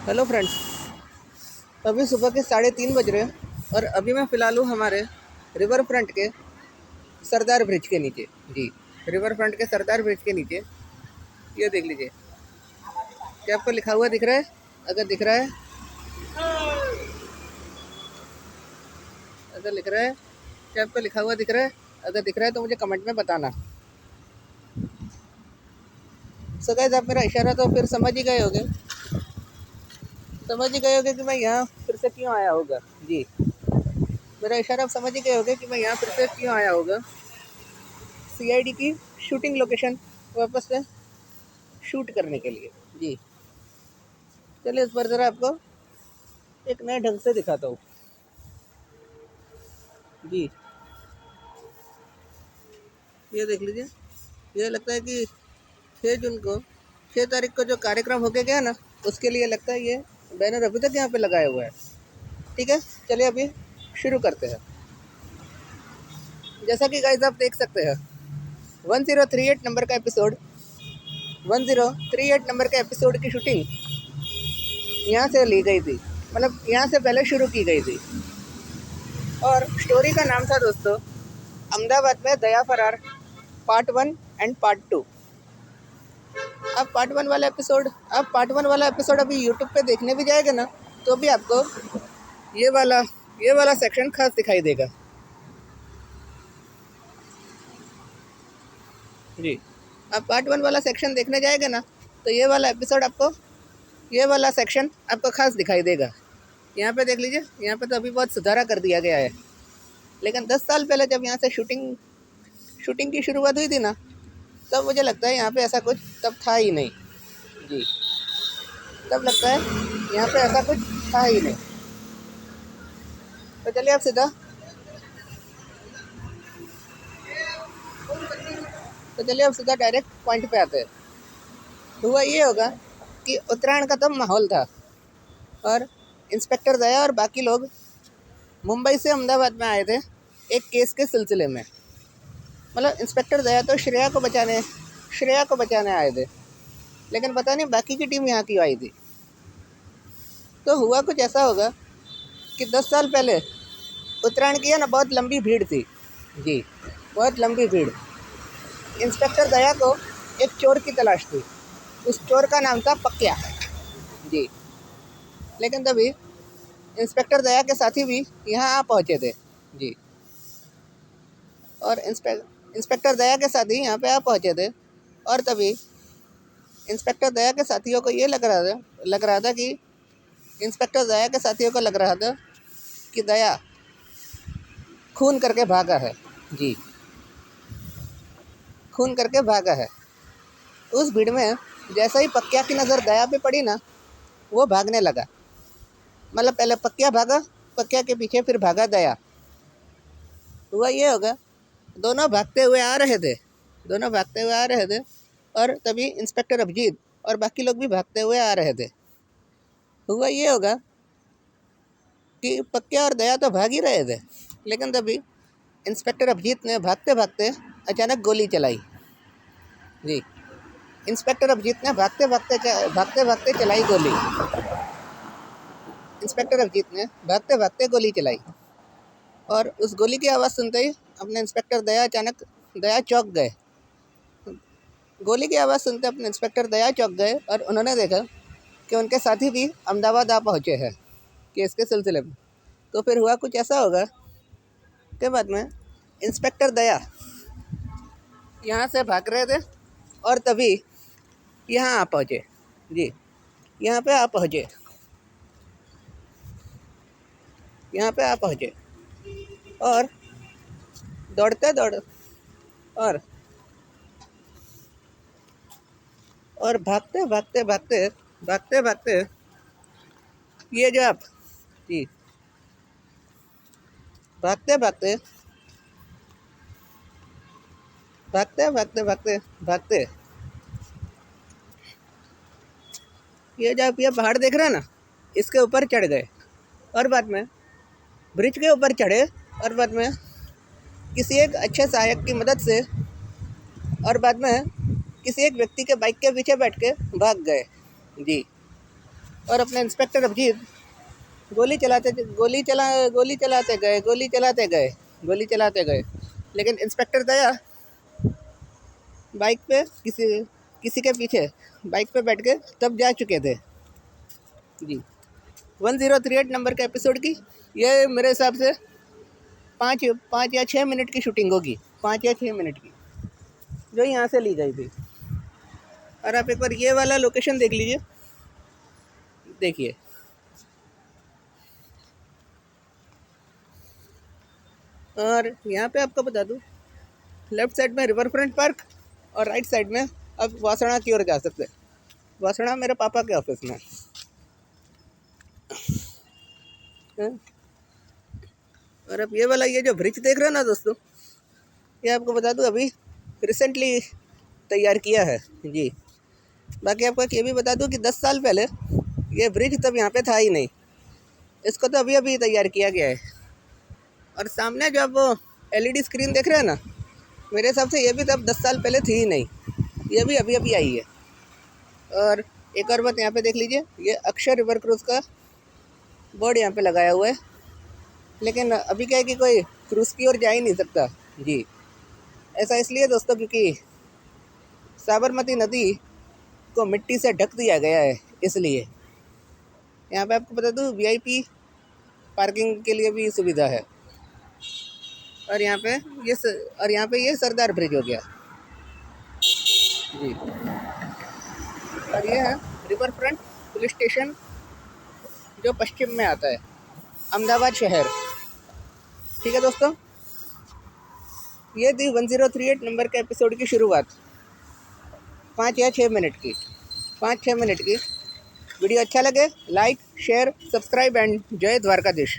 Hello friends. अभी सुबह के 3:30 बज रहे हैं और अभी मैं फ़िलहाल हूँ हमारे रिवर फ्रंट के सरदार ब्रिज के नीचे। जी, रिवर फ्रंट के सरदार ब्रिज के नीचे ये देख लीजिए। क्या आपको लिखा हुआ दिख रहा है? अगर दिख रहा है, अगर लिख रहा है, क्या आपको लिखा हुआ दिख रहा है? अगर दिख रहा है तो मुझे कमेंट में बताना। सो गाइस, आप मेरा इशारा तो फिर समझ ही गए होंगे कि मैं यहाँ फिर से क्यों आया होगा। जी, मेरा इशारा आप समझ ही गए होंगे कि मैं यहाँ फिर से क्यों आया होगा। सीआईडी की शूटिंग लोकेशन वापस से शूट करने के लिए। जी, चलिए इस बार ज़रा आपको एक नए ढंग से दिखाता हूँ। जी, ये देख लीजिए। ये लगता है कि 6 तारीख को जो कार्यक्रम होके गया ना, उसके लिए लगता है ये बैनर अभी तक यहाँ पे लगाया हुआ है। ठीक है, चलिए अभी शुरू करते हैं। जैसा कि गाइस आप देख सकते हैं, 1038 नंबर का एपिसोड 1038 नंबर के एपिसोड की शूटिंग यहाँ से ली गई थी। मतलब यहाँ से पहले शुरू की गई थी और स्टोरी का नाम था दोस्तों, अहमदाबाद में दया फरार पार्ट 1 एंड पार्ट 2। आप पार्ट वन वाला एपिसोड अभी यूट्यूब पे देखने भी जाएगा ना, तो भी आपको ये वाला सेक्शन खास दिखाई देगा। जी, आप पार्ट 1 वाला सेक्शन देखने जाएगा ना, तो ये वाला सेक्शन आपको खास दिखाई देगा। यहाँ पे देख लीजिए, यहाँ पे तो अभी बहुत सुधारा कर दिया गया है। लेकिन 10 साल पहले जब यहाँ से शूटिंग की शुरुआत हुई थी ना, तब मुझे लगता है यहाँ पे ऐसा कुछ तब था ही नहीं। जी, तब लगता है यहाँ पे ऐसा कुछ था ही नहीं। तो चलिए अब सीधा डायरेक्ट पॉइंट पे आते हैं। हुआ ये होगा कि उत्तरायण का तब माहौल था और इंस्पेक्टर दया और बाकी लोग मुंबई से अहमदाबाद में आए थे एक केस के सिलसिले में। मतलब इंस्पेक्टर दया तो श्रेया को बचाने आए थे, लेकिन पता नहीं बाकी की टीम यहाँ क्यों आई थी। तो हुआ कुछ ऐसा होगा कि 10 साल पहले उत्तरायण की है ना, बहुत लंबी भीड़ थी। जी, बहुत लंबी भीड़। इंस्पेक्टर दया को एक चोर की तलाश थी। उस चोर का नाम था पक्या। जी, लेकिन तभी इंस्पेक्टर दया के साथी भी यहाँ आ पहुँचे थे। जी, और इंस्पेक्टर दया के साथी यहाँ पे आ पहुँचे थे और तभी इंस्पेक्टर दया के साथियों को ये लग रहा था कि इंस्पेक्टर दया के साथियों को लग रहा था कि दया खून करके भागा है। जी, खून करके भागा है। उस भीड़ में जैसा ही पक्या की नज़र दया पे पड़ी ना, वो भागने लगा। मतलब पहले पक्या भागा, पक्या के पीछे फिर भागा दया। हुआ ये होगा, दोनों भागते हुए आ रहे थे और तभी इंस्पेक्टर अभिजीत और बाकी लोग भी भागते हुए आ रहे थे। हुआ ये होगा कि पक्या और दया तो भाग ही रहे थे, लेकिन तभी इंस्पेक्टर अभिजीत ने भागते भागते अचानक गोली चलाई। जी, इंस्पेक्टर अभिजीत ने भागते भागते चलाई गोली। इंस्पेक्टर अभिजीत ने भागते भागते गोली चलाई और उस गोली की आवाज़ सुनते ही अपने इंस्पेक्टर दया चौंक गए। गोली की आवाज़ सुनते अपने इंस्पेक्टर दया चौंक गए और उन्होंने देखा कि उनके साथी भी अहमदाबाद आ पहुँचे हैं केस के सिलसिले में। तो फिर हुआ कुछ ऐसा होगा के बाद में इंस्पेक्टर दया यहाँ से भाग रहे थे और तभी यहाँ आ पहुँचे। जी, यहाँ पे आ पहुँचे और दौड़ते और भागते ये जो आप जी भागते ये जो आप ये पहाड़ देख रहे हैं ना, इसके ऊपर चढ़ गए और बाद में ब्रिज के ऊपर चढ़े और बाद में किसी एक अच्छे सहायक की मदद से और बाद में किसी एक व्यक्ति के बाइक के पीछे बैठ के भाग गए। जी, और अपने इंस्पेक्टर अभिजीत गोली चलाते गए, लेकिन इंस्पेक्टर दया बाइक पे किसी के पीछे बाइक पे बैठ के तब जा चुके थे जी। 1038 नंबर के एपिसोड की ये मेरे हिसाब से 5 या 6 मिनट की शूटिंग होगी, 5 या 6 मिनट की, जो यहाँ से ली गई थी। और आप एक बार ये वाला लोकेशन देख लीजिए, देखिए और यहाँ पे आपको बता दूँ, लेफ्ट साइड में रिवर फ्रंट पार्क और राइट साइड में अब वासणा की ओर जा सकते हैं। वासणा मेरे पापा के ऑफिस में है। और अब ये वाला ये जो ब्रिज देख रहे हो ना दोस्तों, ये आपको बता दूँ अभी रिसेंटली तैयार किया है जी। बाकी आपको ये भी बता दूँ कि 10 साल पहले ये ब्रिज तब यहाँ पे था ही नहीं, इसको तो अभी अभी तैयार किया गया है। और सामने जो आप वो LED स्क्रीन देख रहे हैं ना, मेरे हिसाब से ये भी तब 10 साल पहले थी ही नहीं, ये भी अभी अभी आई है। और एक और बात यहाँ पे देख लीजिए, ये अक्षर रिवर क्रूज़ का बोर्ड यहाँ पे लगाया हुआ है, लेकिन अभी क्या है कि कोई क्रूज़ की ओर जा ही नहीं सकता जी। ऐसा इसलिए दोस्तों क्योंकि साबरमती नदी को मिट्टी से ढक दिया गया है, इसलिए। यहाँ पे आपको बता दूँ VIP पार्किंग के लिए भी सुविधा है। और यहाँ पे ये सरदार ब्रिज हो गया जी। और ये है रिवर फ्रंट पुलिस स्टेशन, जो पश्चिम में आता है, अहमदाबाद शहर। ठीक है दोस्तों, ये थी 1038 नंबर के एपिसोड की शुरुआत, 5 या 6 मिनट की, 5-6 मिनट की। वीडियो अच्छा लगे लाइक शेयर सब्सक्राइब एंड जय द्वारकाधीश।